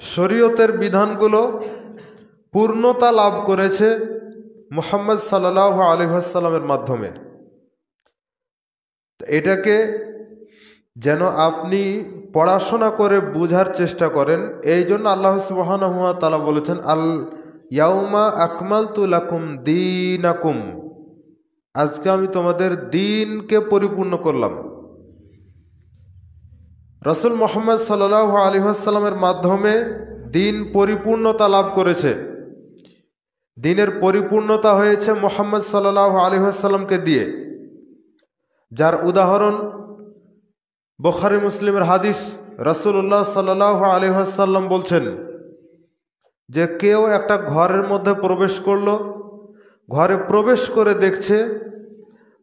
শরীয়তের বিধানগুলো পূর্ণতা লাভ করেছে মুহাম্মদ সাল্লাল্লাহু আলাইহি ওয়াসাল্লামের মাধ্যমে। এটাকে যেন আপনি পড়াশোনা করে বুঝার চেষ্টা করেন। এই জন্য আল্লাহ সুবহানাহু ওয়া তাআলা বলেছেন, আল ইয়াউমা আকমালতু লাকুম দীনাকুম, আজকে আমি তোমাদের দ্বীনকে পরিপূর্ণ করলাম। রাসূল মুহাম্মদ সাল্লাল্লাহু আলাইহি ওয়াসাল্লামের মাধ্যমে দ্বীন পরিপূর্ণতা লাভ করেছে। দ্বীনের পরিপূর্ণতা হয়েছে মুহাম্মদ সাল্লাল্লাহু আলাইহি ওয়াসাল্লামকে দিয়ে, যার উদাহরণ বুখারী মুসলিমের হাদিস। রাসূলুল্লাহ সাল্লাল্লাহু আলাইহি ওয়াসাল্লাম বলছেন যে কেউ একটা ঘরের মধ্যে প্রবেশ করলো, ঘরে প্রবেশ করে দেখছে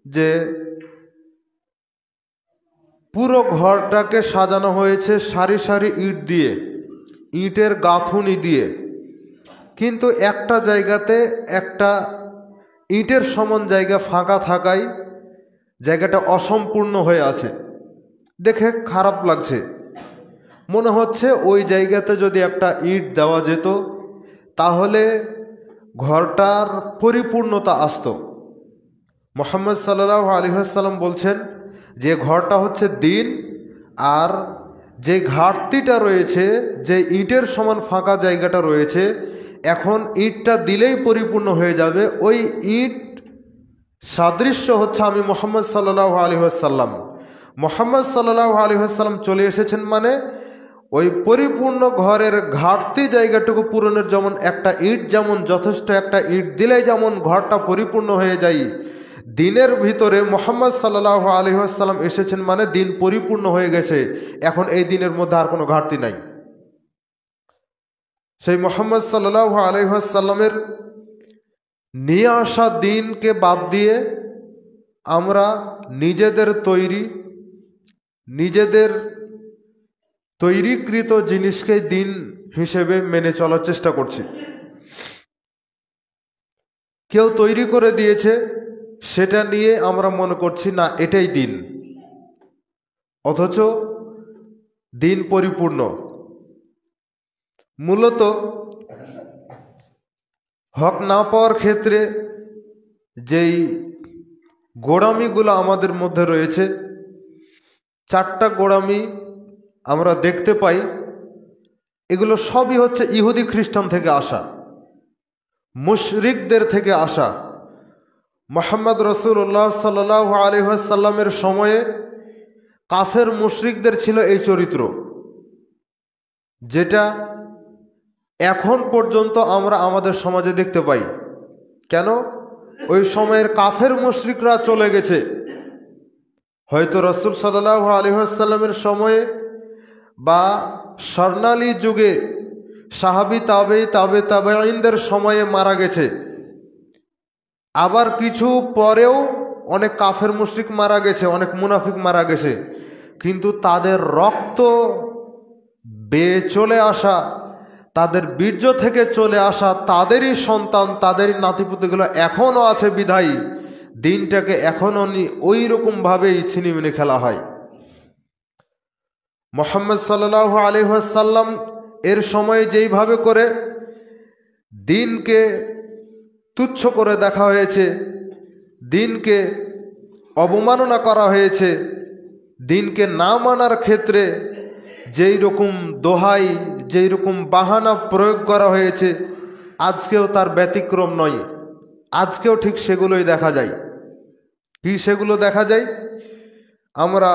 যে পুরো ঘরটাকে সাজানো হয়েছে সারি সারি ইট দিয়ে, ইটের গাঁথুনি দিয়ে, কিন্তু একটা জায়গাতে একটা ইটের সমান জায়গা ফাঁকা থাকায় জায়গাটা অসম্পূর্ণ হয়ে আছে। দেখে খারাপ লাগছে, মনে হচ্ছে ওই জায়গাতে যদি একটা ইট দেওয়া যেত তাহলে ঘরটার পরিপূর্ণতা আসতো। মুহাম্মদ সাল্লাল্লাহু আলাইহি ওয়াসাল্লাম বলছেন যে ঘরটা হচ্ছে দ্বীন, আর যে ঘাটতিটা রয়েছে, যে ইটের সমান ফাঁকা জায়গাটা রয়েছে, এখন ইটটা দিলেই পরিপূর্ণ হয়ে যাবে। ওই ইট সাদৃশ্য হচ্ছে আমি মুহাম্মদ সাল্লাল্লাহু আলাইহি ওয়াসাল্লাম। মুহাম্মদ সাল্লাল্লাহু আলাইহি ওয়াসাল্লাম চলে এসেছেন, মানে ওই পরিপূর্ণ ঘরের ঘাটতি জায়গাটুকু পূরণের যেমন একটা ইট যেমন যথেষ্ট, একটা ইট দিলেই যেমন ঘরটা পরিপূর্ণ হয়ে যায়, দ্বীনের ভিতরে মুহাম্মদ সাল্লাল্লাহু আলাইহি ওয়াসাল্লাম এসেছেন মানে দ্বীন পরিপূর্ণ হয়ে গেছে। এখন এই দ্বীনের মধ্যে আর কোনো ঘাটতি নাই। সেই মুহাম্মদ সাল্লাল্লাহু আলাইহি ওয়াসাল্লামের নিয়ে আসা দ্বীনকে বাদ দিয়ে আমরা নিজেদের তৈরিকৃত জিনিসকে দ্বীন হিসেবে মেনে চলার চেষ্টা করছি। কেউ তৈরি করে দিয়েছে, সেটা নিয়ে আমরা মনে করছি না এটাই দ্বীন, অথচ দ্বীন পরিপূর্ণ। মূলত হক না পাওয়ার ক্ষেত্রে যেই গোঁড়ামিগুলো আমাদের মধ্যে রয়েছে, 4টা গোঁড়ামি আমরা দেখতে পাই। এগুলো সবই হচ্ছে ইহুদি খ্রিস্টান থেকে আসা, মুশরিকদের থেকে আসা। মুহাম্মদ রাসূলুল্লাহ সাল্লাল্লাহু আলাইহি ওয়াসাল্লামের সময়ে কাফের মুশরিকদের ছিল এই চরিত্র, যেটা এখন পর্যন্ত আমরা আমাদের সমাজে দেখতে পাই। কেন? ওই সময়ের কাফের মুশরিকরা চলে গেছে। হয়তো রাসূল সাল্লাল্লাহু আলাইহি ওয়াসাল্লামের সময়ে বা স্বর্ণালী যুগে সাহাবী তাবেঈনদের সময়ে মারা গেছে, আবার কিছু পরেও অনেক কাফের মুশরিক মারা গেছে, অনেক মুনাফিক মারা গেছে, কিন্তু তাদের রক্ত বেয়ে চলে আসা, তাদের বীর্য থেকে চলে আসা তাদেরই সন্তান, তাদেরই নাতিপুতিগুলো এখনও আছে বিধায়ী দিনটাকে এখনও ওই রকমভাবেই ছিনিমিনি খেলা হয়। মুহাম্মদ সাল্লাল্লাহু আলাইহি ওয়াসাল্লাম এর সময় যেইভাবে করে দিনকে তুচ্ছ করে দেখা হয়েছে, দিনকে অবমাননা করা হয়েছে, দিনকে না মানার ক্ষেত্রে যেই রকম দোহাই, যেই রকম বাহানা প্রয়োগ করা হয়েছে, আজকেও তার ব্যতিক্রম নয়। আজকেও ঠিক সেগুলোই দেখা যায়। কি সেগুলো দেখা যায়? আমরা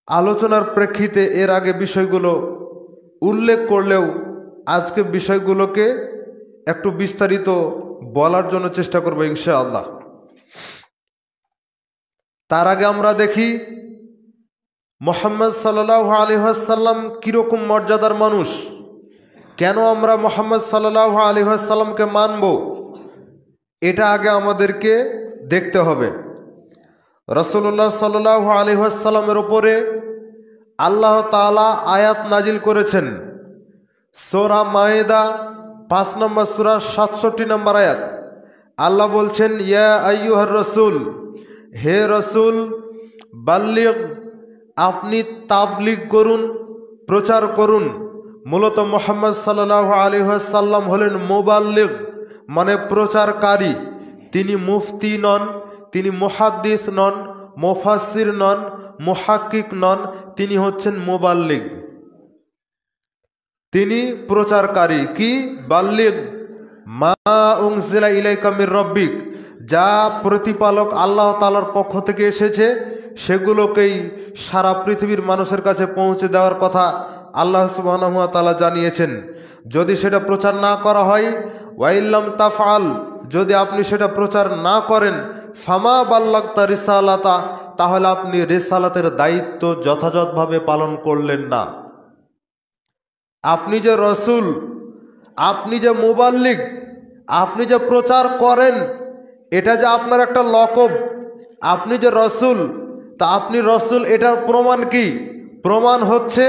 আলোচনার প্রেক্ষিতে এর আগে বিষয়গুলো উল্লেখ করলেও আজকে বিষয়গুলোকে একটু বিস্তারিত বলার জন্য চেষ্টা করব ইনশাআল্লাহ। তার আগে আমরা দেখি মুহাম্মদ সাল্লাল্লাহু আলাইহি ওয়াসাল্লাম কীরকম মর্যাদার মানুষ, কেন আমরা মুহাম্মদ সাল্লাল্লাহু আলাইহি ওয়াসাল্লামকে মানব, এটা আগে আমাদেরকে দেখতে হবে। রাসূলুল্লাহ সাল্লাল্লাহু আলাইহি ওয়াসাল্লামের উপরে আল্লাহ তাআলা আয়াত নাজিল করেছেন। সূরা মায়েদা 5 নম্বর সূরা 67 নম্বর আয়াত। আল্লাহ বলছেন, ইয়া আইয়ুহার রাসূল, হে রাসূল, বাল্লিগ, আপনি তাবলীগ করুন, প্রচার করুন, মূলত মুহাম্মদ সাল্লাল্লাহু আলাইহি ওয়াসাল্লাম হলেন মুবাল্লিগ, মানে প্রচারকারী। তিনি মুফতি নন, তিনি মুহাদ্দিস নন, মুফাসসির নন, মুহাক্কিক নন, তিনি হচ্ছেন মুবাল্লিগ। তিনি প্রচারকারী। কি? বাল্লিগ মা উনজিলা ইলাইকা মির রাব্বিক, যা প্রতিপালক আল্লাহ তাআলার পক্ষ থেকে এসেছে সেগুলোকেই সারা পৃথিবীর মানুষের কাছে পৌঁছে দেওয়ার কথা আল্লাহ সুবহানাহু ওয়া তাআলা জানিয়েছেন। যদি সেটা প্রচার না করা হয়, ওয়াইল্লাম তাফআল, যদি আপনি সেটা প্রচার না করেন, ফামা বাল্লাগতা রিসালাতা, তাহলে আপনি রিসালাতের দায়িত্ব যথাযথভাবে পালন করলেন না। আপনি যে রসুল, আপনি যে মুবাল্লিগ, আপনি যে প্রচার করেন, এটা যে আপনার একটা লকব। আপনি যে রসুল, তা আপনি রসুল, এটার প্রমাণ কি? প্রমাণ হচ্ছে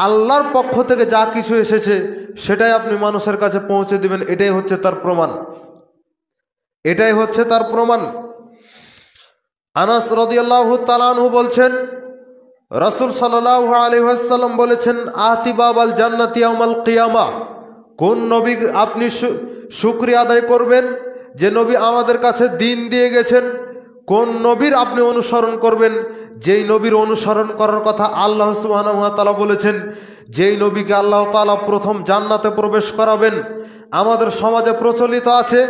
আল্লাহর পক্ষ থেকে যা কিছু এসেছে সেটাই আপনি মানুষের কাছে পৌঁছে দিবেন। এটাই হচ্ছে তার প্রমাণ, এটাই হচ্ছে তার প্রমাণ। আনাস রাদিয়াল্লাহু তাআলা আনহু বলছেন, রাসূল সাল্লাল্লাহু আলাইহি ওয়াসাল্লাম বলেছেন, আতি বাবাল জান্নাতি ইয়াউমাল কিয়ামা, কোন নবী আপনি শুকরিয়া আদায় করবেন যে নবী আমাদের কাছে দিন দিয়ে গেছেন? কোন নবীর আপনি অনুসরণ করবেন যেই নবীর অনুসরণ করার কথা আল্লাহ সুবহানাহু ওয়া তাআলা বলেছেন? যেই নবীকে আল্লাহ তাআলা প্রথম জান্নাতে প্রবেশ করাবেন। আমাদের সমাজে প্রচলিত আছে,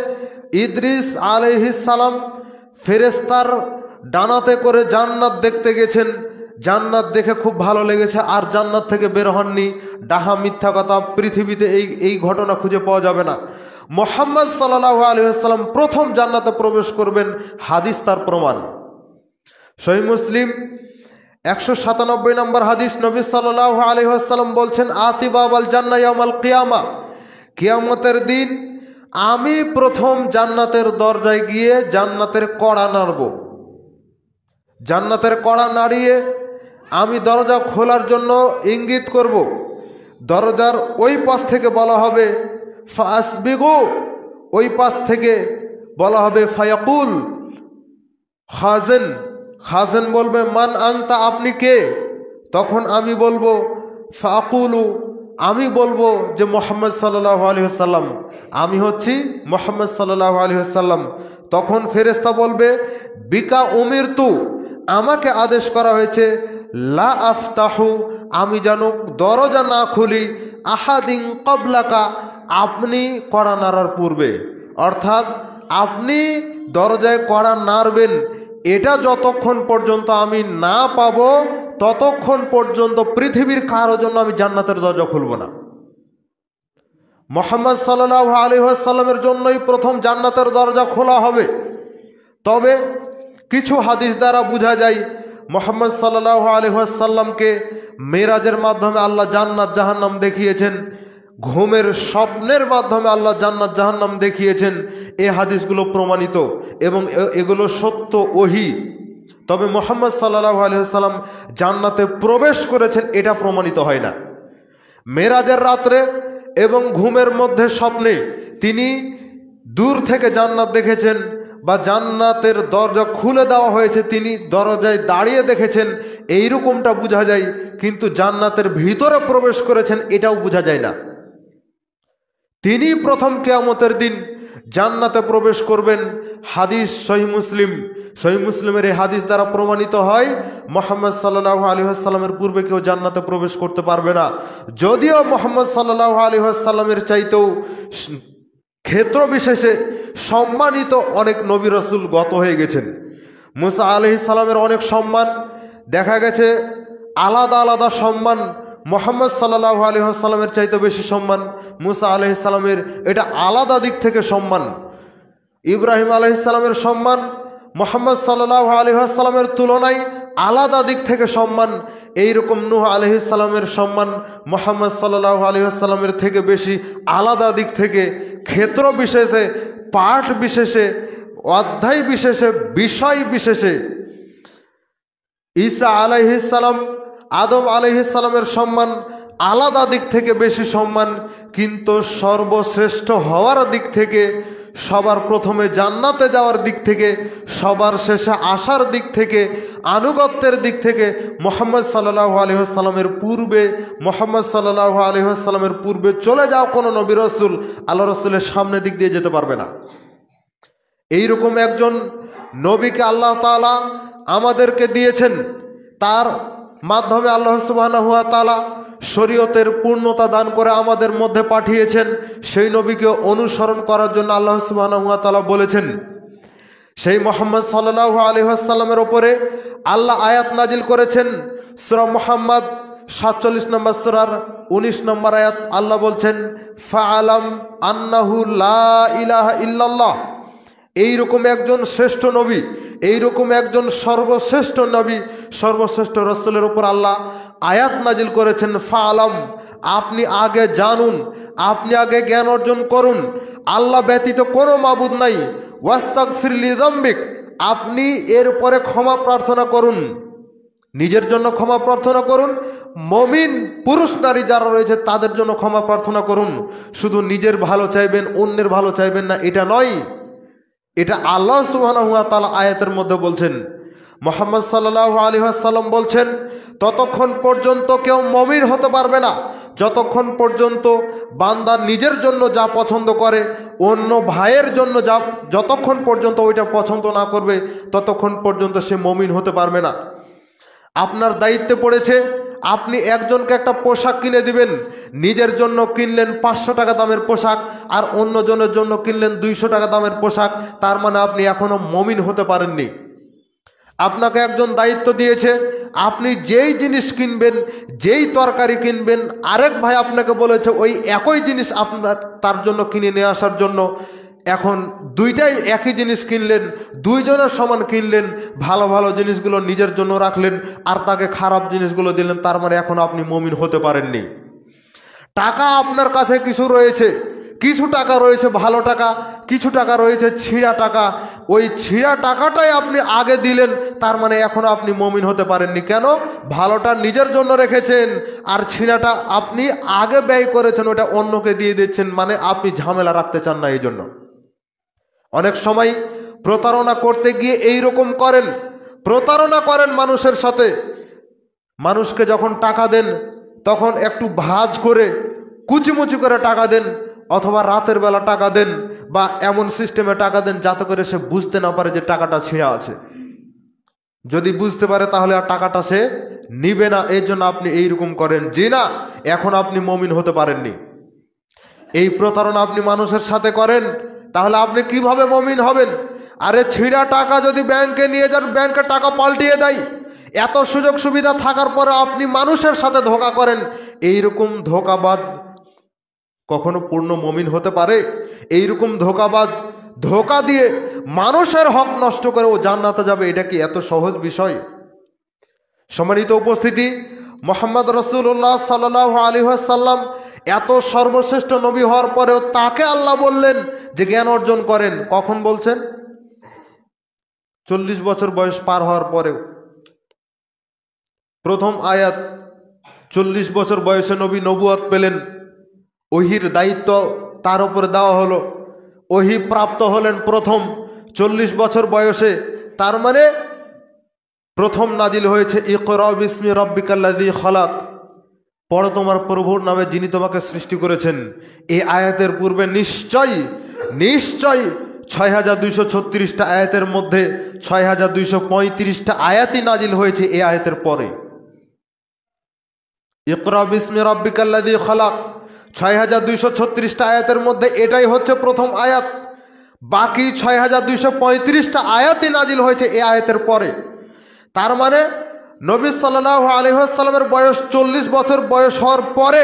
ইদ্রিস আলাইহিস সালাম ফেরেশতার ডানাতে করে জান্নাত দেখতে গেছেন, জান্নাত দেখে খুব ভালো লেগেছে, আর জান্নাত থেকে বের হননি। ডাহা মিথ্যা কথা, পৃথিবীতে এই ঘটনা খুঁজে পাওয়া যাবে না। মুহাম্মদ সাল্লাল্লাহু আলাইহি ওয়াসাল্লাম প্রথম জান্নাতে প্রবেশ করবেন, হাদিস তার প্রমাণ। সহিহ মুসলিম 197 নম্বর হাদিস, নবী সাল্লাল্লাহু আলাইহি ওয়াসাল্লাম বলছেন, আতি বাবাল জান্নাহ ইয়াউমাল কিয়ামা, কিয়ামতের দিন আমি প্রথম জান্নাতের দরজায় গিয়ে জান্নাতের কড়া নাড়ব। জান্নাতের কড়া নাড়িয়ে আমি দরজা খোলার জন্য ইঙ্গিত করব। দরজার ওই পাশ থেকে বলা হবে ফাসবিগু, ওই পাশ থেকে বলা হবে ফায়াকুল খাজেন, খাজেন বলবে মান আনতা, আপনি কে? তখন আমি বলবো ফাকুলু, আমি বলবো যে মুহাম্মদ সাল্লাল্লাহু আলাইহি ওয়াসাল্লাম, আমি হচ্ছি মুহাম্মদ সাল্লাল্লাহু আলাইহি ওয়াসাল্লাম। তখন ফেরেশতা বলবে বিকা উমিরতু, আমাকে আদেশ করা হয়েছে লা আফতাহু, আমি যেন দরজা না খুলি আহাদিন ক্বাবলাকা, আপনি কড়া নাড়ার পূর্বে। অর্থাৎ আপনি দরজায় কড়া নাড়বেন, এটা যতক্ষণ পর্যন্ত আমি না পাবো ততক্ষণ পর্যন্ত পৃথিবীর কারোর জন্য আমি জান্নাতের দরজা খুলব না। মুহাম্মদ সাল্লাল্লাহু আলাইহি ওয়াসাল্লামের জন্যই প্রথম জান্নাতের দরজা খোলা হবে। তবে কিছু হাদিস দ্বারা বোঝা যায় মুহাম্মদ সাল্লাল্লাহু আলাইহি ওয়াসাল্লামকে মেরাজের মাধ্যমে আল্লাহ জান্নাত জাহান্নাম দেখিয়েছেন, ঘুমের স্বপ্নের মাধ্যমে আল্লাহ জান্নাত জাহান্নাম দেখিয়েছেন। এই হাদিসগুলো প্রমাণিত এবং এগুলো সত্য ওহী। তবে মুহাম্মদ সাল্লাল্লাহু আলাইহি ওয়াসাল্লাম জান্নাতে প্রবেশ করেছেন এটা প্রমাণিত হয় না। মেরাজের রাত্রে এবং ঘুমের মধ্যে স্বপ্নে তিনি দূর থেকে জান্নাত দেখেছেন, বা জান্নাতের দরজা খুলে দেওয়া হয়েছে, তিনি দরজায় দাঁড়িয়ে দেখেছেন, এইরকমটা বোঝা যায়। কিন্তু জান্নাতের ভিতরে প্রবেশ করেছেন এটাও বোঝা যায় না। তিনি প্রথম কিয়ামতের দিন জান্নাতে প্রবেশ করবেন। হাদিস সহিহ মুসলিম, সহিহ মুসলিমের এই হাদিস দ্বারা প্রমাণিত হয় মুহাম্মদ সাল্লাল্লাহু আলাইহি ওয়াসাল্লামের পূর্বে কেউ জান্নাতে প্রবেশ করতে পারবে না। যদিও মুহাম্মদ সাল্লাল্লাহু আলাইহি ওয়াসাল্লামের চাইতেও ক্ষেত্র বিশেষে সম্মানিত অনেক নবী রাসূল গত হয়ে গেছেন। মুসা আলাইহিস সালামের অনেক সম্মান দেখা গেছে, আলাদা আলাদা সম্মান। মুহাম্মদ সাল্লাল্লাহু আলাইহি ওয়াসাল্লামের চাইতে বেশি সম্মান মুসা আলাইহিস সালামের, এটা আলাদা দিক থেকে সম্মান। ইব্রাহিম আলাইহিস সালামের সম্মান মুহাম্মদ সাল্লাল্লাহু আলাইহি ওয়াসাল্লামের তুলনায় আলাদা দিক থেকে সম্মান। এইরকম নূহ আলাইহিস সালামের সম্মান মুহাম্মদ সাল্লাল্লাহু আলাইহি ওয়াসাল্লামের থেকে বেশি আলাদা দিক থেকে, ক্ষেত্র বিশেষে, পাঠ বিশেষে, অধ্যায় বিশেষে, বিষয় বিশেষে। ঈসা আলাইহিস সালাম, আদম আলাইহিস সালামের সম্মান আলাদা দিক থেকে বেশি সম্মান, কিন্তু সর্বশ্রেষ্ঠ হওয়ার দিক থেকে, সবার প্রথমে জান্নাতে যাওয়ার দিক থেকে, সবার শেষে আসার দিক থেকে, আনুগত্যের দিক থেকে মুহাম্মদ সাল্লাল্লাহু আলাইহি ওয়াসাল্লামের পূর্বে, মুহাম্মদ সাল্লাল্লাহু আলাইহি ওয়াসাল্লামের পূর্বে চলে যাও কোনো নবী রাসূল আল্লাহ রাসূলের সামনে দিক দিয়ে যেতে পারবে না। এইরকম একজন নবীকে আল্লাহ তাআলা আমাদেরকে দিয়েছেন, তার মাধ্যমে আল্লাহ সুবহানাহু ওয়া তাআলা শরীয়তের পূর্ণতা দান করে আমাদের মধ্যে পাঠিয়েছেন। সেই নবীকে অনুসরণ করার জন্য আল্লাহ সুবহানাহু ওয়া তাআলা বলেছেন। সেই মুহাম্মদ সাল্লাল্লাহু আলাইহি ওয়াসাল্লামের উপরে আল্লাহ আয়াত নাজিল করেছেন। সূরা মুহাম্মদ 47 নম্বর সূরার 19 নম্বর আয়াত আল্লাহ বলছেন, ফাআলাম আন্নাহু লা ইলাহা ইল্লাল্লাহ। এইরকম একজন শ্রেষ্ঠ নবী, এইরকম একজন সর্বশ্রেষ্ঠ নবী, সর্বশ্রেষ্ঠ রাসূলের উপর আল্লাহ আয়াত নাজিল করেছেন। ফাআলাম, আপনি আগে জানুন, আপনি আগে জ্ঞান অর্জন করুন, আল্লাহ ব্যতীত কোনো মাবুদ নাই। ওয়াস্তাগফির লিযামবিক, আপনি এরপরে ক্ষমা প্রার্থনা করুন, নিজের জন্য ক্ষমা প্রার্থনা করুন, মুমিন পুরুষ নারী যারা রয়েছে তাদের জন্য ক্ষমা প্রার্থনা করুন। শুধু নিজের ভালো চাইবেন, অন্যের ভালো চাইবেন না, এটা নয়। এটা আল্লাহ সুবহানাহু ওয়া তাআলা আয়াতের মধ্যে বলছেন। মুহাম্মদ সাল্লাল্লাহু আলাইহি ওয়াসাল্লাম বলছেন, ততক্ষণ পর্যন্ত কেউ মুমিন হতে পারবে না যতক্ষণ পর্যন্ত বান্দা নিজের জন্য যা পছন্দ করে, অন্য ভাইয়ের জন্য যতক্ষণ পর্যন্ত ওইটা পছন্দ না করবে ততক্ষণ পর্যন্ত সে মুমিন হতে পারবে না। আপনার দায়িত্বে পড়েছে, আপনি একজনকে একটা পোশাক কিনে দিবেন। নিজের জন্য কিনলেন 500 টাকা দামের পোশাক, আর অন্যজনের জন্য কিনলেন 200 টাকা দামের পোশাক, তার মানে আপনি এখনো মুমিন হতে পারেননি। আপনাকে একজন দায়িত্ব দিয়েছে, আপনি যেই জিনিস কিনবেন, যেই তরকারি কিনবেন, আরেক ভাই আপনাকে বলেছে ওই একই জিনিস আপনার তার জন্য কিনে নিয়ে আসার জন্য। এখন দুইটাই একই জিনিস কিনলেন, দুইজনের সমান কিনলেন, ভালো ভালো জিনিসগুলো নিজের জন্য রাখলেন আর তাকে খারাপ জিনিসগুলো দিলেন, তার মানে এখন আপনি মুমিন হতে পারেননি। টাকা আপনার কাছে কিছু রয়েছে, কিছু টাকা রয়েছে ভালো টাকা, কিছু টাকা রয়েছে ছিঁড়া টাকা, ওই ছিঁড়া টাকাটাই আপনি আগে দিলেন, তার মানে এখনও আপনি মুমিন হতে পারেননি। কেন? ভালোটা নিজের জন্য রেখেছেন আর ছিঁড়াটা আপনি আগে ব্যয় করেছেন, ওটা অন্যকে দিয়ে দিচ্ছেন, মানে আপনি ঝামেলা রাখতে চান না। এই জন্য অনেক সময় প্রতারণা করতে গিয়ে এই রকম করেন, প্রতারণা করেন মানুষের সাথে। মানুষকে যখন টাকা দেন তখন একটু ভাঁজ করে কুচিমুচি করে টাকা দেন, অথবা রাতের বেলা টাকা দেন, বা এমন সিস্টেমে টাকা দেন যাতে করে সে বুঝতে না পারে যে টাকাটা ছিঁড়া আছে। যদি বুঝতে পারে তাহলে আর টাকাটা সে নিবে না। এই জন্য আপনি এইরকম করেন। জি না, এখন আপনি মুমিন হতে পারেননি। এই প্রতারণা আপনি মানুষের সাথে করেন, তাহলে আপনি কিভাবে মুমিন হবেন? আরে ছিঁড়া টাকা যদি ব্যাংকে নিয়ে যান, ব্যাংকে টাকা পাল্টিয়ে দেয়, এত সুযোগ সুবিধা থাকার পরে আপনি মানুষের সাথে ধোঁকা করেন। এইরকম ধোঁকাবাজ কখনো পূর্ণ মুমিন হতে পারে? এইরকম ধোঁকাবাজ ধোঁকা দিয়ে মানুষের হক নষ্ট করে ও জান্নাতে যাবে, এটা কি এত সহজ বিষয়? সম্মানিত উপস্থিতি, মুহাম্মদ রাসূলুল্লাহ সাল্লাল্লাহু আলাইহি ওয়াসাল্লাম এত সর্বশ্রেষ্ঠ নবী হওয়ার পরেও তাকে আল্লাহ বললেন যে জ্ঞান অর্জন করেন। কখন বলছেন? 40 বছর বয়স পার হওয়ার পরেও। প্রথম আয়াত, 40 বছর বয়সে নবী নবুয়ত পেলেন, ওহির দায়িত্ব তার উপরে দেওয়া হলো, ওহি প্রাপ্ত হলেন প্রথম 40 বছর বয়সে। তার মানে প্রথম নাজিল হয়েছে ইকরা বিসমি রাব্বিকাল্লাযী খলাক, পড়ো তোমার প্রভুর নামে যিনি তোমাকে সৃষ্টি করেছেন। এই আয়াতের পূর্বে নিশ্চয়ই 6236টা আয়াতের মধ্যে 6235টা আয়াতই নাজিল হয়েছে এই আয়াতের পরে। ইকরা বিসমি রাব্বিকাল্লাযী খলাক 6236টা আয়াতের মধ্যে এটাই হচ্ছে প্রথম আয়াত। বাকি 6235টা আয়াতই নাজিল হয়েছে এই আয়াতের পরে। তার মানে নবী সাল্লাল্লাহু আলাইহি ওয়াসাল্লামের বয়স 40 বছর বয়স হওয়ার পরে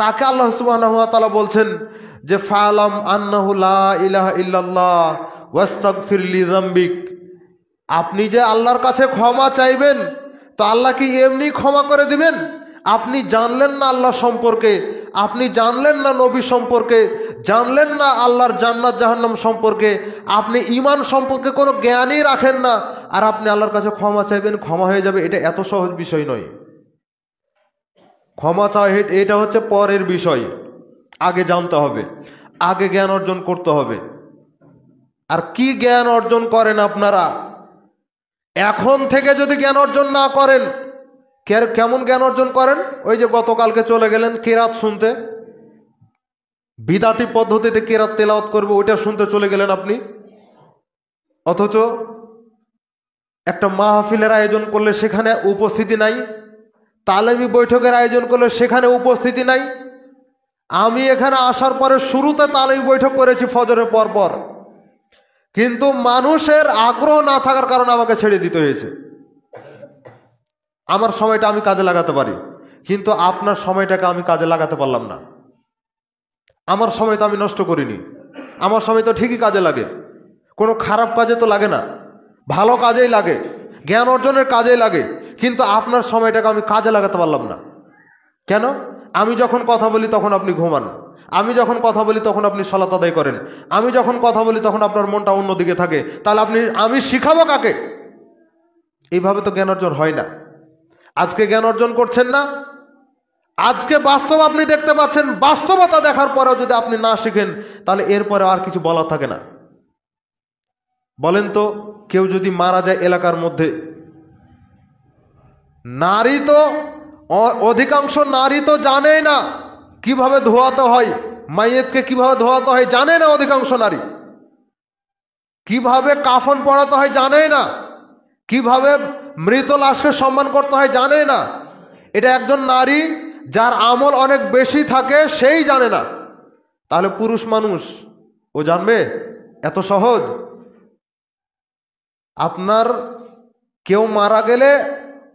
তাকে আল্লাহ সুবহানাহু ওয়া তাআলা বলছেন যে ফাআলাম আন্নাহু লা ইলাহা ইল্লাল্লাহ ওয়াস্তাগফির লিযামবিক। আপনি যে আল্লাহর কাছে ক্ষমা চাইবেন, তো আল্লাহ কি এমনি ক্ষমা করে দিবেন? আপনি জানলেন না আল্লাহ সম্পর্কে, আপনি জানলেন না নবী সম্পর্কে, জানলেন না আল্লাহর জান্নাত জাহান্নাম সম্পর্কে, আপনি ঈমান সম্পর্কে কোনো জ্ঞানই রাখেন না, আর আপনি আল্লাহর কাছে ক্ষমা চাইবেন, ক্ষমা হয়ে যাবে, এটা এত সহজ বিষয় নয়। ক্ষমা চাওয়া এটা হচ্ছে পরের বিষয়, আগে জানতে হবে, আগে জ্ঞান অর্জন করতে হবে। আর কি জ্ঞান অর্জন করেন আপনারা? এখন থেকে যদি জ্ঞান অর্জন না করেন, কেমন জ্ঞান অর্জন করেন? ওই যে গতকালকে চলে গেলেন কেরাত শুনতে, বিদাতি পদ্ধতিতে কেরাত তেলাওয়াত করবে, ওইটা শুনতে চলে গেলেন আপনি। অথচ একটা মাহফিলের আয়োজন করলে সেখানে উপস্থিতি নাই, তালেমি বৈঠকের আয়োজন করলে সেখানে উপস্থিতি নাই। আমি এখানে আসার পরে শুরুতে তালেমি বৈঠক করেছি ফজরের পর, কিন্তু মানুষের আগ্রহ না থাকার কারণে আমাকে ছেড়ে দিতে হয়েছে। আমার সময়টা আমি কাজে লাগাতে পারি, কিন্তু আপনার সময়টাকে আমি কাজে লাগাতে পারলাম না। আমার সময় তো আমি নষ্ট করিনি, আমার সময় তো ঠিকই কাজে লাগে, কোনো খারাপ কাজে তো লাগে না, ভালো কাজেই লাগে, জ্ঞান অর্জনের কাজেই লাগে। কিন্তু আপনার সময়টাকে আমি কাজে লাগাতে পারলাম না। কেন? আমি যখন কথা বলি তখন আপনি ঘুমান, আমি যখন কথা বলি তখন আপনি সালাত আদায় করেন, আমি যখন কথা বলি তখন আপনার মনটা অন্যদিকে থাকে। তাহলে আমি শিখাবো কাকে? এইভাবে তো জ্ঞান অর্জন হয় না। আজকে জ্ঞান অর্জন করছেন না, আজকে বাস্তব আপনি দেখতে পাচ্ছেন, বাস্তবতা দেখার পরেও যদি আপনি না শিখেন তাহলে এরপরে আর কিছু বলা থাকে না। বলেন তো, কেউ যদি মারা যায় এলাকার মধ্যে, নারী তো অধিকাংশ নারী তো জানেই না কিভাবে ধোয়াতে হয়, মাইয়েতকে কিভাবে ধোয়াতে হয় জানে না অধিকাংশ নারী, কিভাবে কাফন পরাতে হয় জানে না, কিভাবে মৃত লাশকে সম্মান করতে হয় জানে না। এটা একজন নারী যার আমল অনেক বেশি থাকে সেই জানে না। তাহলে পুরুষ মানুষ ও জানবে? এত সহজ? আপনার কেউ মারা গেলে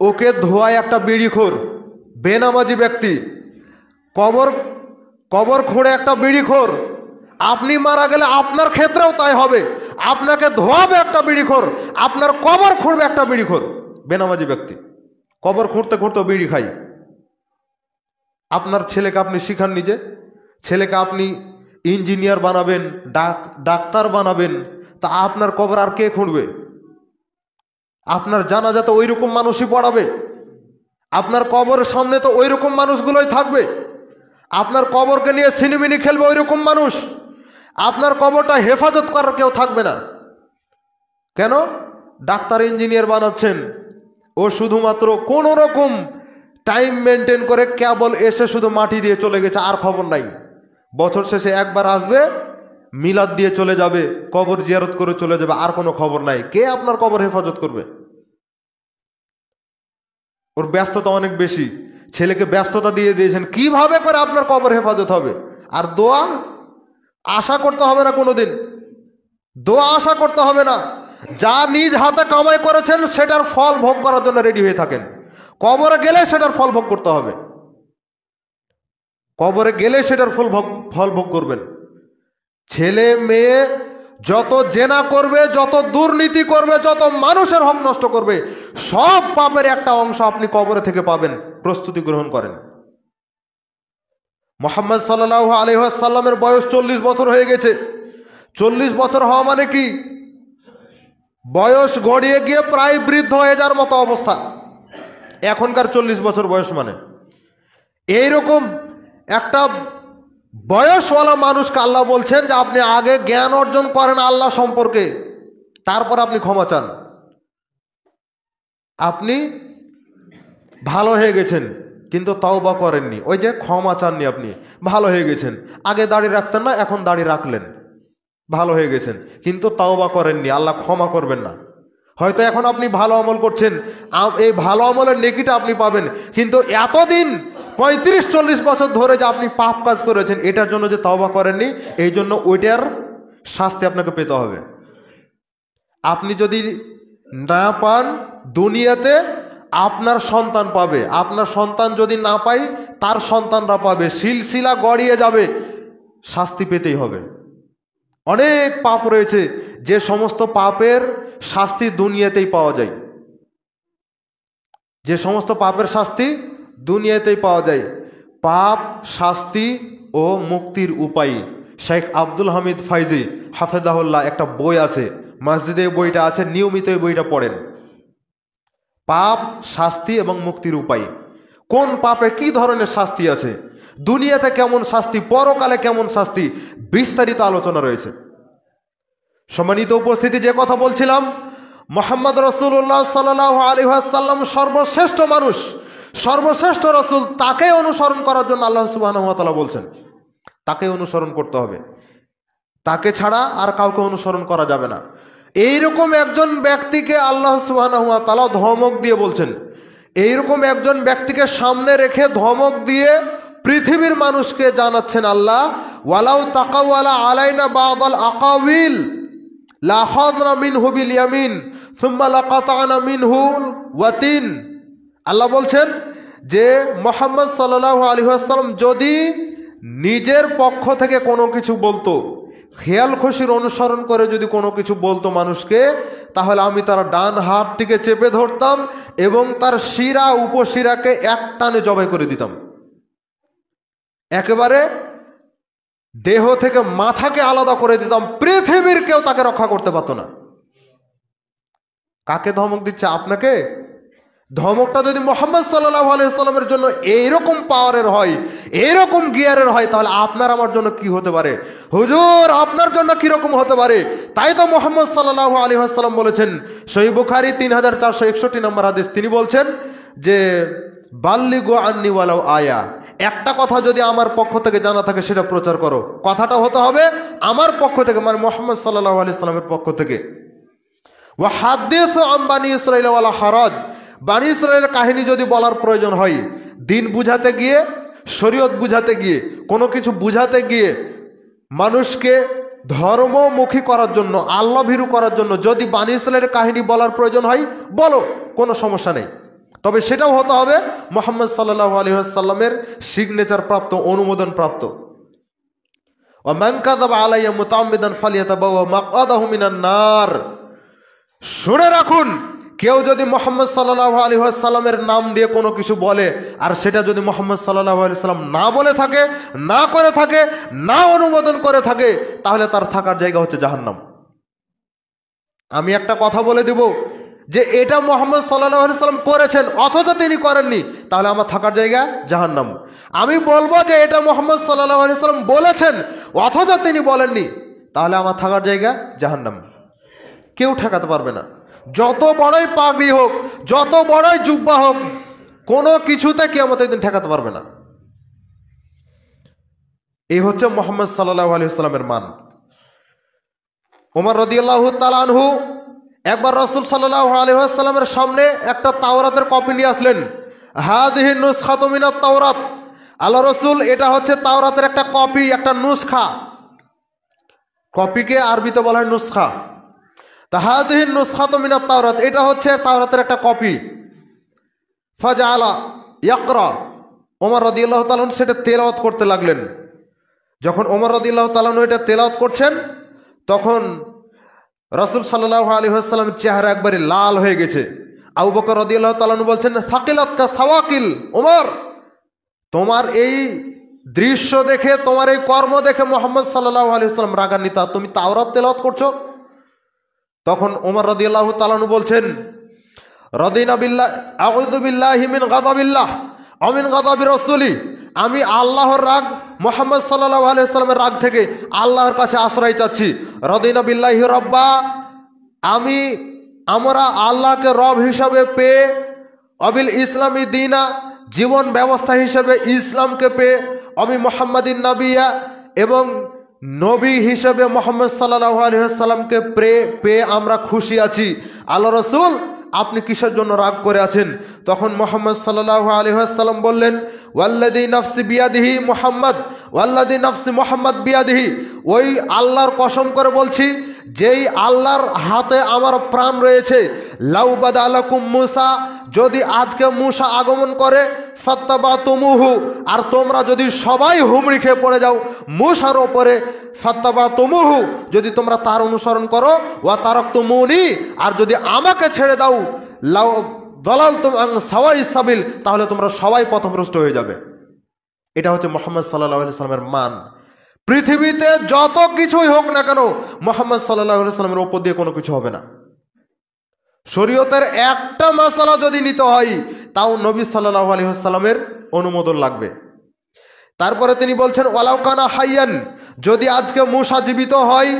ওকে ধোয়ায় একটা বিড়িখোর, বেনামাজি ব্যক্তি, কবর খুঁড়ে একটা বিড়িখোর। আপনি মারা গেলে আপনার ক্ষেত্রেও তাই হবে, আপনাকে ধোয়াবে একটা বিড়িখোর, আপনার কবর খুঁড়বে একটা বিড়িখোর, বেনামাজি ব্যক্তি। কবর খুঁড়তে খুঁড়তে বিড়ি খাই। আপনার ছেলেকে আপনি শিখান নিজে, ছেলেকে আপনি ইঞ্জিনিয়ার বানাবেন, ডাক্তার বানাবেন, তা আপনার কবর আর কে খুঁড়বে? আপনার জানাজা তো ওই রকম মানুষই পড়াবে, আপনার কবরের সামনে তো ওই রকম মানুষগুলোই থাকবে, আপনার কবরকে নিয়ে ছিনিমিনি খেলবে ওই রকম মানুষ, আপনার কবরটা হেফাজত করার কেউ থাকবে না। কেন? ডাক্তার ইঞ্জিনিয়ার বানাচ্ছেন, ও শুধুমাত্র কোনো রকম টাইম মেনটেন করে কেবল এসে শুধু মাটি দিয়ে চলে গেছে, আর খবর নাই। বছর শেষে একবার আসবে, মিলাদ দিয়ে চলে যাবে, কবর জিয়ারত করে চলে যাবে, আর কোনো খবর নাই। কে আপনার কবর হেফাজত করবে? ওর ব্যস্ততা অনেক বেশি, ছেলেকে ব্যস্ততা দিয়ে দিয়েছেন, কিভাবে করে আপনার কবর হেফাজত হবে? আর দোয়া আশা করতে হবে না, কোনোদিন দোয়া আশা করতে হবে না। যা নিজ হাতে কামাই করেছেন সেটার ফল ভোগ করার জন্য রেডি হয়ে থাকেন। কবরে গেলে সেটার ফল ভোগ করতে হবে, কবরে গেলে সেটার ফল ভোগ করবেন। ছেলে মেয়ে যত জেনা করবে, যত দুর্নীতি করবে, যত মানুষের হক নষ্ট করবে, সব পাপের একটা অংশ আপনি কবরে থেকে পাবেন। প্রস্তুতি গ্রহণ করেন। মুহাম্মদ সাল্লাল্লাহু আলাইহি ওয়াসাল্লামের বয়স 40 বছর হয়ে গেছে। 40 বছর হওয়া মানে কি? বয়স গড়িয়ে গিয়ে প্রায় বৃদ্ধ হয়ে যাওয়ার মতো অবস্থা। এখনকার 40 বছর বয়স মানে এইরকম একটা বয়সওয়ালা মানুষকে আল্লাহ বলছেন যে আপনি আগে জ্ঞান অর্জন করেন আল্লাহ সম্পর্কে, তারপর আপনি ক্ষমা চান। আপনি ভালো হয়ে গেছেন কিন্তু তওবা করেননি, ওই যে ক্ষমা চাননি। আপনি ভালো হয়ে গেছেন, আগে দাড়ি রাখতেন না, এখন দাড়ি রাখলেন, ভালো হয়ে গেছেন, কিন্তু তওবা করেননি, আল্লাহ ক্ষমা করবেন না। হয়তো এখন আপনি ভালো আমল করছেন, এই ভালো আমলের নেকিটা আপনি পাবেন, কিন্তু এতদিন 35-40 বছর ধরে যে আপনি পাপ কাজ করেছেন, এটার জন্য যে তওবা করেননি, এই জন্য ওইটার শাস্তি আপনাকে পেতে হবে। আপনি যদি না পান, দুনিয়াতে আপনার সন্তান পাবে, আপনার সন্তান যদি না পায় তার সন্তানরা পাবে, সিলসিলা গড়িয়ে যাবে, শাস্তি পেতেই হবে। অনেক পাপ রয়েছে যে সমস্ত পাপের শাস্তি দুনিয়াতেই পাওয়া যায়, যে সমস্ত পাপের শাস্তি দুনিয়াতেই পাওয়া যায়। পাপ, শাস্তি ও মুক্তির উপায়। শেখ আব্দুল হামিদ ফাইজি হাফেজাহুল্লাহ একটা বই আছে, মসজিদে বইটা আছে, নিয়মিত এই বইটা পড়েন। পাপ, শাস্তি এবং মুক্তির উপায়। কোন পাপে কি ধরনের শাস্তি আছে, দুনিয়াতে কেমন শাস্তি, পরকালে কেমন শাস্তি, বিস্তারিত আলোচনা রয়েছে। সম্মানিত উপস্থিতি, যে কথা বলছিলাম, মুহাম্মদ রাসূলুল্লাহ সাল্লাল্লাহু আলাইহি ওয়াসাল্লাম সর্বশ্রেষ্ঠ মানুষ, সর্বশ্রেষ্ঠ রাসূল। তাকে অনুসরণ করার জন্য আল্লাহ সুবহানাহু ওয়া তাআলা বলছেন তাকে অনুসরণ করতে হবে, তাকে ছাড়া আর কাউকে অনুসরণ করা যাবে না। এইরকম একজন ব্যক্তিকে আল্লাহ সুবহানাহু ওয়া তাআলা ধমক দিয়ে বলছেন, এইরকম একজন ব্যক্তিকে সামনে রেখে ধমক দিয়ে পৃথিবীর মানুষকে জানাচ্ছেন আল্লাহ, ওয়ালাউ তাকাওয়ালা আলাইনা বাদাল আকাওয়িল লা আখাযনা মিনহু বিল ইয়ামিন সুম্মা লাকাতানা মিনহু ওয়াতিন। আল্লাহ বলছেন যে মুহাম্মদ সাল্লাল্লাহু আলাইহি ওয়াসাল্লাম যদি নিজের পক্ষ থেকে কোনো কিছু বলতো, খেয়াল খুশির অনুসরণ করে যদি কোনো কিছু বলতো মানুষকে, তাহলে আমি তার ডান হাতটিকে চেপে ধরতাম এবং তার শিরা উপশিরাকে এক টানে জবাই করে দিতাম। একেবারে দেহ থেকে মাথাকে আলাদা করে দিতাম, পৃথিবীর কেউ তাকে রক্ষা করতে পারতো না। কাকে ধমক দিচ্ছে? আপনাকে। ধমকটা যদি মুহাম্মদ সাল্লাল্লাহু আলাইহি ওয়াসাল্লামের জন্য এইরকম পাওয়ারের হয়, এইরকম গিয়ারের হয়, তাহলে আপনার আমার জন্য কি হতে পারে? হুজুর আপনার জন্য কিরকম হতে পারে? তাই তো মুহাম্মদ সাল্লাল্লাহু আলাইহি ওয়াসাল্লাম বলেছেন, সহিহ বুখারী 3461 নম্বর হাদিস, তিনি বলছেন যে বাল্লিগু আন্নি ওয়ালাউ আয়া, একটা কথা যদি আমার পক্ষ থেকে জানা থাকে সেটা প্রচার করো। কথাটা হতে হবে আমার পক্ষ থেকে, মানে মুহাম্মদ সাল্লাল্লাহু আলাইহি ওয়াসাল্লামের পক্ষ থেকে। ওয়া হাদিসু আন বানি ইসরাঈল ওয়ালা হারাজ, বানি ইসরাঈলের কাহিনী যদি বলার প্রয়োজন হয়, দিন বুঝাতে গিয়ে, শরীয়ত বুঝাতে গিয়ে, কোনো কিছু বুঝাতে গিয়ে, মানুষকে ধর্মমুখী করার জন্য, আল্লাহ ভীরু করার জন্য যদি বানি ইসরাঈলের কাহিনী বলার প্রয়োজন হয়, বলো, কোনো সমস্যা নেই। তবে সেটাও হতে হবে মুহাম্মদ সাল্লাল্লাহু আলাইহি ওয়াসাল্লামের সিগনেচার প্রাপ্ত, অনুমোদন প্রাপ্ত। ওয়া মান কাযাবা আলাইয়া মুতাআম্মিদান ফালিয়াতাবাওয়া মাকআদাহু মিনান নার। শুনে রাখুন, কেউ যদি মুহাম্মদ সাল্লাল্লাহু আলাইহি ওয়াসাল্লামের নাম দিয়ে কোনো কিছু বলে, আর সেটা যদি মুহাম্মদ সাল্লাল্লাহু আলাইহি ওয়াসাল্লাম না বলে থাকে, না করে থাকে, না অনুমোদন করে থাকে, তাহলে তার থাকার জায়গা হচ্ছে জাহান্নাম। আমি একটা কথা বলে দেব যে এটা মুহাম্মদ সাল্লাল্লাহু আলাইহি ওয়াসাল্লাম করেছেন অথচ তিনি করেননি, তাহলে আমার থাকার জায়গা জাহান্নাম। আমি বলবো যে এটা মুহাম্মদ সাল্লাল্লাহু আলাইহি ওয়াসাল্লাম বলেছেন অথচ তিনি বলেননি, তাহলে আমার থাকার জায়গা জাহান্নাম। কেউ ঠেকাতে পারবে না, যত বড়ই পাগড়ি হোক, যত বড়ই জুব্বা হোক, কোনো কিছুতে কিয়ামতের দিন ঠেকাতে পারবে না। এই হচ্ছে মুহাম্মদ সাল্লাল্লাহু আলাইহি ওয়াসাল্লামের মান। ওমর রাদিয়াল্লাহু তাআলা আনহু একবার রাসূল সাল্লাল্লাহু আলাইহি ওয়াসাল্লামের সামনে একটা তাওরাতের কপি নিয়ে আসলেন। হাযিহি নুসখাতু মিনাত তাওরাত, আল্লাহ রাসূল, এটা হচ্ছে তাওরাতের একটা কপি, একটা নুসখা। কপিকে আরবিতে বলা হয় নুসখা। তা হাযিহি নুসখাতু মিনাত তাওরাত, এটা হচ্ছে তাওরাতের একটা কপি। ফাজআলা ইয়াকরা, ওমর রাদিয়াল্লাহু তাআলা সেটা তেলাওয়াত করতে লাগলেন। যখন ওমর রাদিয়াল্লাহু তাআলা এটা তেলাওয়াত করছেন, তখন রাসূল সাল্লাল্লাহু আলাইহি ওয়াসাল্লামের চেহারা একবারে লাল হয়ে গেছে। আবু বকর রাদিয়াল্লাহু তাআলা বলছেন, সাকিলাতকা সাওয়াকিল, ওমর, তোমার এই দৃশ্য দেখে, তোমার এই কর্ম দেখে মুহাম্মদ সাল্লাল্লাহু আলাইহি ওয়াসাল্লাম রাগান্বিত, তুমি তাওরাত তেলাওয়াত করছো। তখন ওমর রাদিয়াল্লাহু তাআলা বলছেন, রাদিনা বিল্লাহ আউযু বিল্লাহি মিন গাযাবিল্লাহ ওয়া মিন গাযাবি রাসূলি, আমি আল্লাহর রাগ, মুহাম্মদ সাল্লাল্লাহু আলাইহি ওয়াসাল্লামের রাগ থেকে আল্লাহর কাছে আশ্রয় চাচ্ছি। রাদিনা বিল্লাহি রাব্বা, আমরা আল্লাহকে রব হিসাবে পেয়ে, অবিল ইসলামী দিনা, জীবন ব্যবস্থা হিসেবে ইসলামকে পেয়ে, অবি মুহাম্মাদিন নবিয়া, এবং নবী হিসেবে মুহাম্মদ সাল্লাল্লাহু আলাইহি ওয়াসাল্লামকে পেয়ে আমরা খুশি আছি। আল্লাহ রাসূল, আপনি কিসের জন্য রাগ করে আছেন? তখন মুহাম্মদ সাল্লাল্লাহু আলাইহি ওয়াসাল্লাম বললেন, ওয়াল্লাযী নাফসি বিয়াদিহি মুহাম্মদ, ওয়াল্লাযী নাফসি মুহাম্মদ বিয়াদিহি, ওই আল্লাহর কসম করে বলছি যেই আল্লাহর হাতে আমার প্রাণ রয়েছে, লাউ বাদালাকুম মুসা, যদি আজকে মুসা আগমন করে, ফাত্তাবাতুমুহু, আর তোমরা যদি সবাই হুমড়ি খেয়ে পড়ে যাও মুসার ওপরে, ফাত্তাবাতুমুহু, যদি তোমরা তার অনুসরণ করো, ওয়া তারাকতুমুনি, আর যদি আমাকে ছেড়ে দাও, লাউ দালালতুম আন সাওয়াইস সাবিল, তাহলে তোমরা সবাই পথভ্রষ্ট হয়ে যাবে। এটা হচ্ছে মুহাম্মদ সাল্লাল্লাহু আলাইহি ওয়াসাল্লামের মান। পৃথিবীতে যত কিছুই হোক না কেন, মুহাম্মদ সাল্লাল্লাহু আলাইহি ওয়াসাল্লামের উপর দিয়ে কোনো কিছু হবে না। শরীয়তের একটা মাসালা যদি নিতে হয়, তাও নবী সাল্লাল্লাহু আলাইহি ওয়াসাল্লামের অনুমোদন লাগবে। তারপরে তিনি বলছেন, ওয়ালাউ কানা হাইয়ান, যদি আজকে মুসা জীবিত হয়,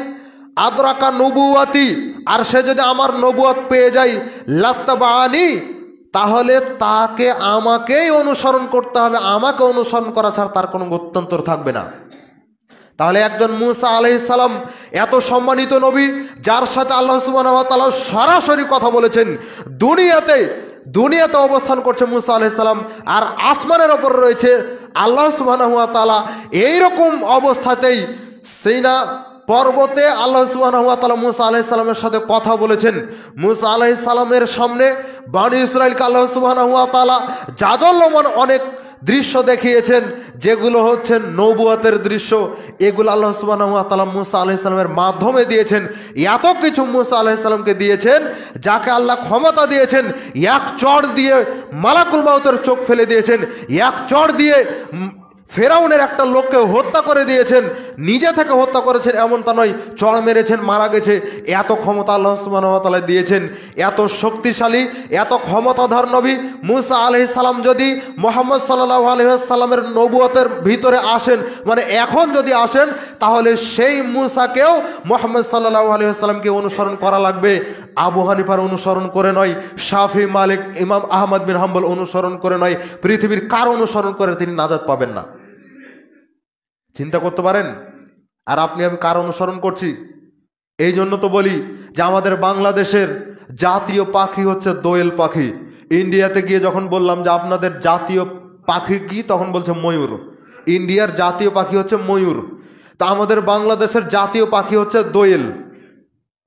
আদরাকা নবুয়াতি, আর সে যদি আমার নবুয়াত পেয়ে যায়, লাত্তাবানি, তাহলে তাকে আমাকেই অনুসরণ করতে হবে, আমাকে অনুসরণ করা ছাড়া তার কোনো গত্যন্তর থাকবে না। তাহলে একজন মুসা আলাইহিস সালাম এত সম্মানিত নবী, যার সাথে আল্লাহ সুবহানাহু ওয়া তাআলা সরাসরি কথা বলেছেন, দুনিয়াতে অবস্থান করছে মুসা আলাইহিস সালাম, আর আসমানের ওপর রয়েছে আল্লাহ সুবহানাহু ওয়া তাআলা। এইরকম অবস্থাতেই সিনা পর্বতে আল্লাহ সুবহানাহু ওয়া তাআলা মুসা আলাইহিস সালামের সাথে কথা বলেছেন। মুসা আলাইহিস সালামের সামনে বনী ইসরাইলকে আল্লাহ সুবহানাহু ওয়া তাআলা জাজল্যমান অনেক দৃশ্য দেখিয়েছেন, যেগুলো হচ্ছে নবুয়তের দৃশ্য। এগুলো আল্লাহ সুবহানাহু ওয়া তাআলা মুসা আলাইহিস সালামের মাধ্যমে দিয়েছেন। এত কিছু মুসা আলাইহিস সালামকে দিয়েছেন, যাকে আল্লাহ ক্ষমতা দিয়েছেন, এক চড় দিয়ে মালাকুল মাউতের চোখ ফেলে দিয়েছেন, এক চড় দিয়ে ফেরাউনের একটা লোককে হত্যা করে দিয়েছেন, নিজে থেকে হত্যা করেছেন এমনটা নয়, চড় মেরেছেন, মারা গেছে। এত ক্ষমতা আল্লাহ সুবহানাহু ওয়া তাআলা দিয়েছেন, এত শক্তিশালী, এত ক্ষমতাধর নবী মুসা আলাইহিস সালাম যদি মুহাম্মদ সাল্লাল্লাহু আলাইহি ওয়াসাল্লামের নবুয়তের ভিতরে আসেন, মানে এখন যদি আসেন, তাহলে সেই মুসাকেও মুহাম্মদ সাল্লাল্লাহু আলাইহি ওয়াসাল্লামকে অনুসরণ করা লাগবে। আবু হানিফার অনুসরণ করে নয়, শাফি, মালিক, ইমাম আহমদ বিন হাম্বল অনুসরণ করে নয়, পৃথিবীর কার অনুসরণ করে তিনি নাজাত পাবেন না। চিন্তা করতে পারেন? আর আপনি আমি কার অনুসরণ করছি? এই জন্য তো বলি যে আমাদের বাংলাদেশের জাতীয় পাখি হচ্ছে দোয়েল পাখি। ইন্ডিয়াতে গিয়ে যখন বললাম যে আপনাদের জাতীয় পাখি কি, তখন বলছে ময়ূর। ইন্ডিয়ার জাতীয় পাখি হচ্ছে ময়ূর, তা আমাদের বাংলাদেশের জাতীয় পাখি হচ্ছে দোয়েল।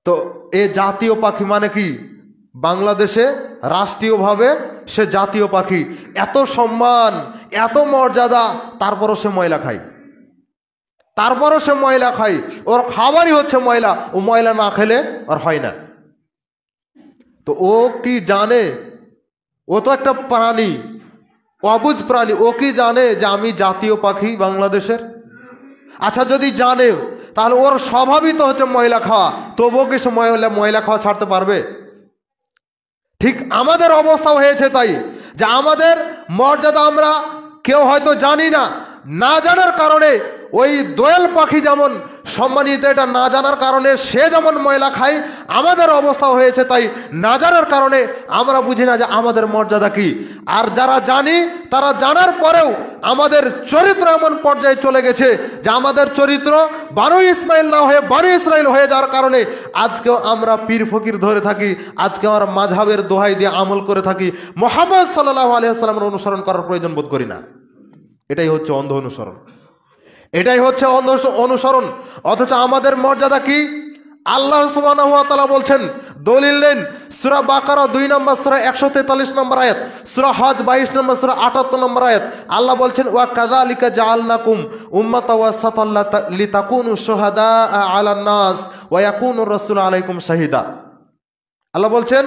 তো এ জাতীয় পাখি মানে কি? বাংলাদেশে রাষ্ট্রীয়ভাবে সে জাতীয় পাখি, এত সম্মান, এত মর্যাদা, তারপরও সে ময়লা খায়, ওর খাবারই হচ্ছে ময়লা। ও ময়লা না খেলে আর হয় না। তো ও কি জানে? ও তো একটা প্রাণী, অবুঝ প্রাণী। ও কি জানে যে আমি জাতীয় পাখি বাংলাদেশের? আচ্ছা, যদি জানে, তাহলে ওর স্বভাবই তো হচ্ছে ময়লা খাওয়া, তবুও কি সে ময়লা খাওয়া ছাড়তে পারবে? ঠিক আমাদের অবস্থা হয়েছে তাই, যে আমাদের মর্যাদা আমরা কেউ হয়তো জানি না, না জানার কারণে ওই দোয়েল পাখি যেমন সম্মানিত, এটা না জানার কারণে সে যেমন ময়লা খায়, আমাদের অবস্থা হয়েছে তাই। না জানার কারণে আমরা বুঝি না যে আমাদের মর্যাদা কি। আর যারা জানি, তারা জানার পরেও আমাদের চরিত্র এমন পর্যায়ে চলে গেছে যে আমাদের চরিত্র বানু ইসমাইল না হয়ে বানু ইসরাইল হয়ে যাওয়ার কারণে আজকেও আমরা পীর ফকির ধরে থাকি, আজকে আমরা মাযহাবের দোহাই দিয়ে আমল করে থাকি, মুহাম্মদ সাল্লাল্লাহু আলাইহি ওয়াসাল্লামের অনুসরণ করার প্রয়োজন বোধ করি না। এটাই হচ্ছে অন্ধ অনুসরণ, এটাই হচ্ছে অন্ধ অনুসরণ। অথচ আমাদের মর্যাদা কি? আল্লাহ সুবহানাহু ওয়া তাআলা বলছেন, দলিল নেন, সূরা বাকারা 2 নম্বর সূরা 143 নম্বর আয়াত, সূরা হজ 22 নম্বর সূরা 78 নম্বর আয়াত। আল্লাহ বলছেন, ওয়া কাযালিকা জাআলনাকুম উম্মাতাও ওয়াসাতাল লিতাকুনু শুহাদা আলান নাস ওয়া ইয়াকুনুর রাসূলু আলাইকুম শাহিদা। আল্লাহ বলছেন,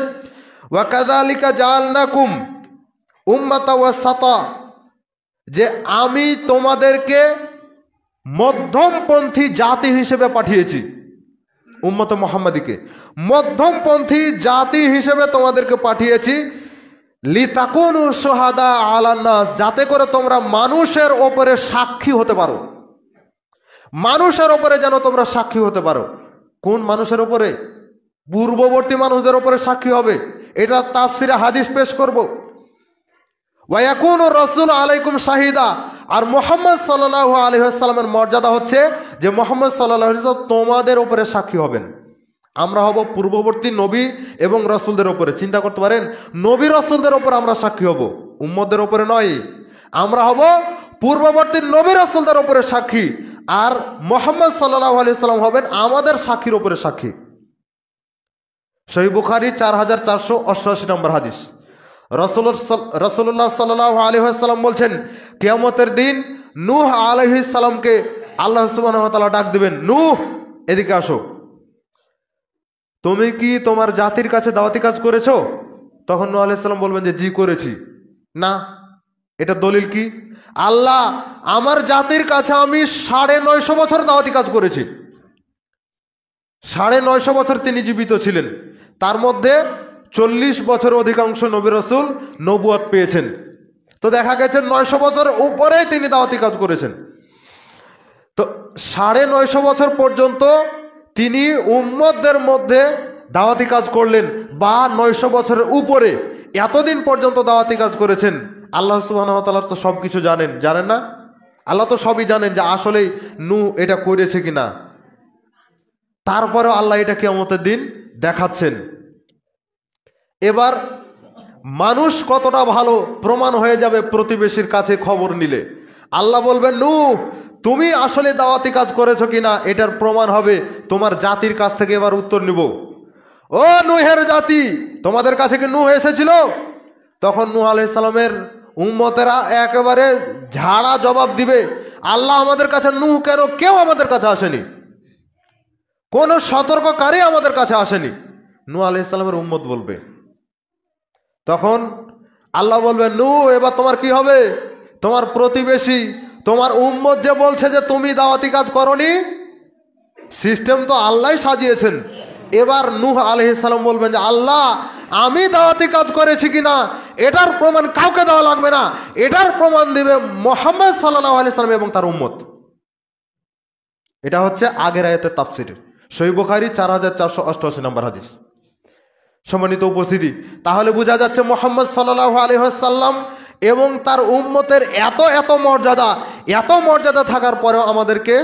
ওয়া কাযালিকা জাআলনাকুম উম্মাতাও ওয়াসাতা, যে আমি তোমাদেরকে মধ্যমপন্থী জাতি হিসেবে পাঠিয়েছি। উম্মতে মুহাম্মাদিকে মধ্যমপন্থী জাতি হিসেবে তোমাদেরকে পাঠিয়েছি, লিতাকুনু শুহাদা আলান নাস, যাতে করে তোমরা মানুষের ওপরে সাক্ষী হতে পারো। মানুষের ওপরে যেন তোমরা সাক্ষী হতে পারো। কোন মানুষের ওপরে? পূর্ববর্তী মানুষদের ওপরে সাক্ষী হবে। এটা তাফসিরে হাদিস পেশ করব। ওয়া ইয়াকুনুর রাসূলু আলাইকুম শাহিদা, আর মুহাম্মদ সাল্লাল্লাহু আলাইহি ওয়াসাল্লামের মর্যাদা হচ্ছে যে মুহাম্মদ সাল্লাল্লাহু আলাইহি ওয়াসাল্লাম তোমাদের উপরে সাক্ষী হবেন। আমরা হব পূর্ববর্তী নবী এবং রাসূলদের উপরে। চিন্তা করতে পারেন, নবী রাসূলদের উপরে আমরা সাক্ষী হব, উম্মতদের উপরে নয়। আমরা হব পূর্ববর্তী নবী রাসূলদের উপরে সাক্ষী, আর মুহাম্মদ সাল্লাল্লাহু আলাইহি ওয়াসাল্লাম হবেন আমাদের সাক্ষীর উপরে সাক্ষী। সহিহ বুখারী 4488 নম্বর হাদিস। রাসূলুল্লাহ সাল্লাল্লাহু আলাইহি ওয়াসাল্লাম বলছেন, কিয়ামতের দিন নূহ আলাইহিস সালামকে আল্লাহ সুবহানাহু ওয়া তাআলা ডাক দিবেন, নূহ এদিকে আসো, তুমি কি তোমার জাতির কাছে দাওয়াতি কাজ করেছো? তখন নূহ আলাইহিস সালাম বলবেন যে জি করেছি। না, এটা দলিল কি? আল্লাহ, আমার জাতির কাছে আমি 950 বছর দাওয়াতি কাজ করেছি। 950 বছর তিনি জীবিত ছিলেন, তার মধ্যে 40 বছর অধিকাংশ নবী রাসূল নবুয়ত পেয়েছেন। তো দেখা গেছে 900 বছর উপরেই তিনি দাওয়াতি কাজ করেছেন। তো 950 বছর পর্যন্ত তিনি উম্মতদের মধ্যে দাওয়াতি কাজ করলেন, বা 900 বছরের উপরে এতদিন পর্যন্ত দাওয়াতি কাজ করেছেন। আল্লাহ সুবহানাহু ওয়া তাআলা তো সব কিছু জানেন না? আল্লাহ তো সবই জানেন যে আসলেই নূহ এটা করেছে কিনা। তারপরেও আল্লাহ এটা কিয়ামতের দিন দেখাচ্ছেন। এবার মানুষ কতটা ভালো প্রমাণ হয়ে যাবে প্রতিবেশীর কাছে খবর নিলে। আল্লাহ বলবেন, নূহ তুমি আসলে দাওয়াতি কাজ করেছো কিনা এটার প্রমাণ হবে তোমার জাতির কাছ থেকে। এবার উত্তর নিব, ও নূহের জাতি, তোমাদের কাছে কি নূহ এসেছিল? তখন নূহ আলাইহিস সালামের উম্মতেরা একেবারে ঝাড়া জবাব দিবে, আল্লাহ আমাদের কাছে নূহ কেন? কেউ আমাদের কাছে আসেনি, কোনো সতর্ককারী আমাদের কাছে আসেনি। নূহ আলাইহিস সালামের উম্মত বলবে। তখন আল্লাহ বলবেন, নূহ এবার তোমার কি হবে? তোমার প্রতিবেশী, তোমার উম্মত যে বলছে যে তুমি দাওয়াতি কাজ করনি, সিস্টেম তো আল্লাহ সাজিয়েছেন। এবার নূহ আলাইহিস সালাম বলবেন যে আল্লাহ আমি দাওয়াতি কাজ করেছি কিনা এটার প্রমাণ কাউকে দেওয়া লাগবে না, এটার প্রমাণ দিবে মুহাম্মদ সাল্লাল্লাহু আলাইহি সাল্লাম এবং তার উম্মত। এটা হচ্ছে আগের আয়াতের তাফসীর, সহিহ বুখারী 4488 নম্বর হাদিস। সম্মানিত উপস্থিতি, তাহলে বোঝা যাচ্ছে মুহাম্মদ সাল্লাল্লাহু আলাইহি ওয়াসাল্লাম এবং তার উম্মতের এত মর্যাদা থাকার পরেও আমাদেরকে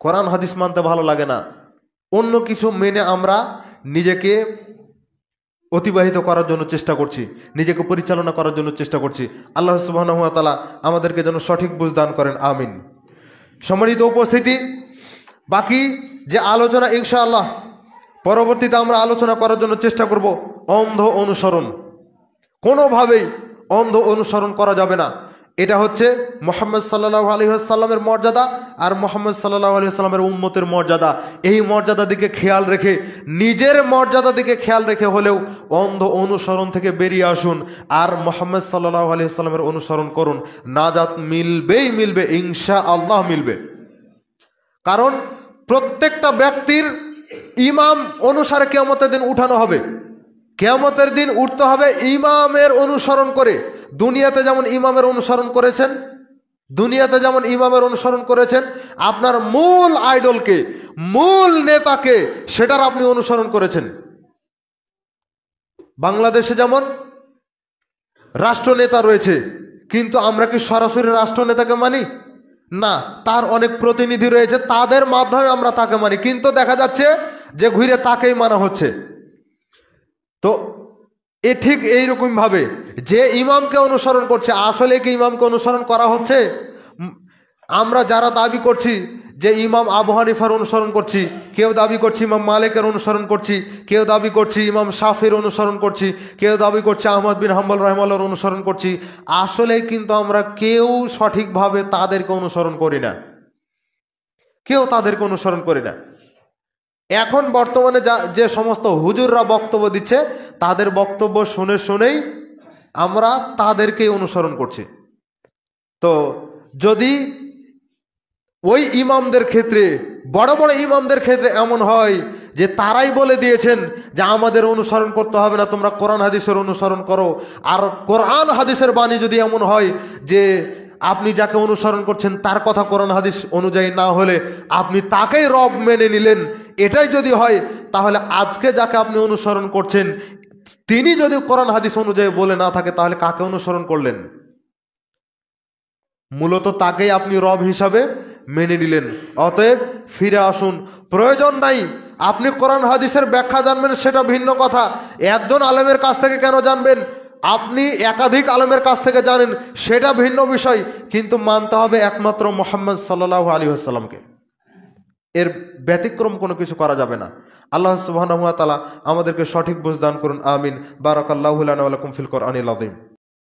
কোরআন হাদিস মানতে ভালো লাগে না, অন্য কিছু মেনে আমরা নিজেকে অতিবাহিত করার জন্য চেষ্টা করছি, নিজেকে পরিচালনা করার জন্য চেষ্টা করছি। আল্লাহ সুবহানাহু ওয়া তাআলা আমাদেরকে যেন সঠিক বুঝ দান করেন, আমিন। সম্মানিত উপস্থিতি, বাকি যে আলোচনা ইনশাআল্লাহ পরবর্তীতে আমরা আলোচনা করার জন্য চেষ্টা করব। অন্ধ অনুসরণ, কোনোভাবেই অন্ধ অনুসরণ করা যাবে না। এটা হচ্ছে মুহাম্মদ সাল্লাল্লাহু আলাইহি ওয়াসাল্লামের মর্যাদা আর মুহাম্মদ সাল্লাল্লাহু আলাইহি ওয়াসাল্লামের উম্মতের মর্যাদা। এই মর্যাদা দিকে খেয়াল রেখে, নিজের মর্যাদা দিকে খেয়াল রেখে হলেও অন্ধ অনুসরণ থেকে বেরিয়ে আসুন আর মুহাম্মদ সাল্লাল্লাহু আলাইহি ওয়াসাল্লামের অনুসরণ করুন। নাজাত মিলবে, ইনশাআল্লাহ মিলবে। কারণ প্রত্যেকটা ব্যক্তির ইমাম অনুসারে কিয়ামতের দিন উঠানো হবে। কিয়ামতের দিন উঠতে হবে ইমামের অনুসরণ করে। দুনিয়াতে যেমন ইমামের অনুসরণ করেছেন, আপনার মূল আইডলকে, মূল নেতাকে, সেটার আপনি অনুসরণ করেছেন। বাংলাদেশে যেমন রাষ্ট্রনেতা রয়েছে, কিন্তু আমরা কি সরাসরি রাষ্ট্রনেতাকে মানি? না, তার অনেক প্রতিনিধি রয়েছে, তাদের মাধ্যমে আমরা তাকে মানি, কিন্তু দেখা যাচ্ছে যে ঘুরে তাকেই মানা হচ্ছে। তো ঠিক এইরকমভাবে যে ইমামকে অনুসরণ করছে, আসলে কি ইমামকে অনুসরণ করা হচ্ছে? আমরা যারা দাবি করছি যে ইমাম আবু হানিফার অনুসরণ করছি, কেউ দাবি করছি ইমাম মালিকের অনুসরণ করছি, কেউ দাবি করছি ইমাম শাফির অনুসরণ করছি, কেউ দাবি করছে আহমদ বিন হাম্বল রাহিমাহুল্লাহর অনুসরণ করছি। আসলে কিন্তু আমরা কেউ সঠিকভাবে তাদেরকে অনুসরণ করি না, এখন বর্তমানে যে সমস্ত হুজুররা বক্তব্য দিচ্ছে, তাদের বক্তব্য শুনেই আমরা তাদেরকেই অনুসরণ করছি। তো যদি ওই ইমামদের ক্ষেত্রে, বড় বড় ইমামদের ক্ষেত্রে এমন হয় যে তারাই বলে দিয়েছেন যে আমাদের অনুসরণ করতে হবে না, তোমরা কোরআন হাদিসের অনুসরণ করো, আর কোরআন হাদিসের বাণী যদি এমন হয় যে আপনি যাকে অনুসরণ করছেন তার কথা কোরআন হাদিস অনুযায়ী না হলে আপনি তাকেই রব মেনে নিলেন, এটাই যদি হয়, তাহলে আজকে যাকে আপনি অনুসরণ করছেন তিনি যদি কোরআন হাদিস অনুযায়ী বলে না থাকে, তাহলে কাকে অনুসরণ করলেন? মূলত তাকেই আপনি রব হিসাবে মেনে নিলেন। অতএব ফিরে আসুন। প্রয়োজন নাই আপনি কোরআন হাদিসের ব্যাখ্যা জানবেন, সেটা ভিন্ন কথা। একজন আলেমের কাছ থেকে কেন জানবেন? আপনি একাধিক আলেমের কাছ থেকে জানেন, সেটা ভিন্ন বিষয়, কিন্তু মানতে হবে একমাত্র মুহাম্মদ সাল্লাল্লাহু আলাইহি ওয়াসাল্লামকে। এর ব্যতিক্রম কোনো কিছু করা যাবে না। আল্লাহ সুবহানাহু ওয়া তাআলা আমাদেরকে সঠিক বুঝ দান করুন, আমিন। বারাকাল্লাহু লানা ওয়া লাকুম ফিল কোরআনিল আযীম।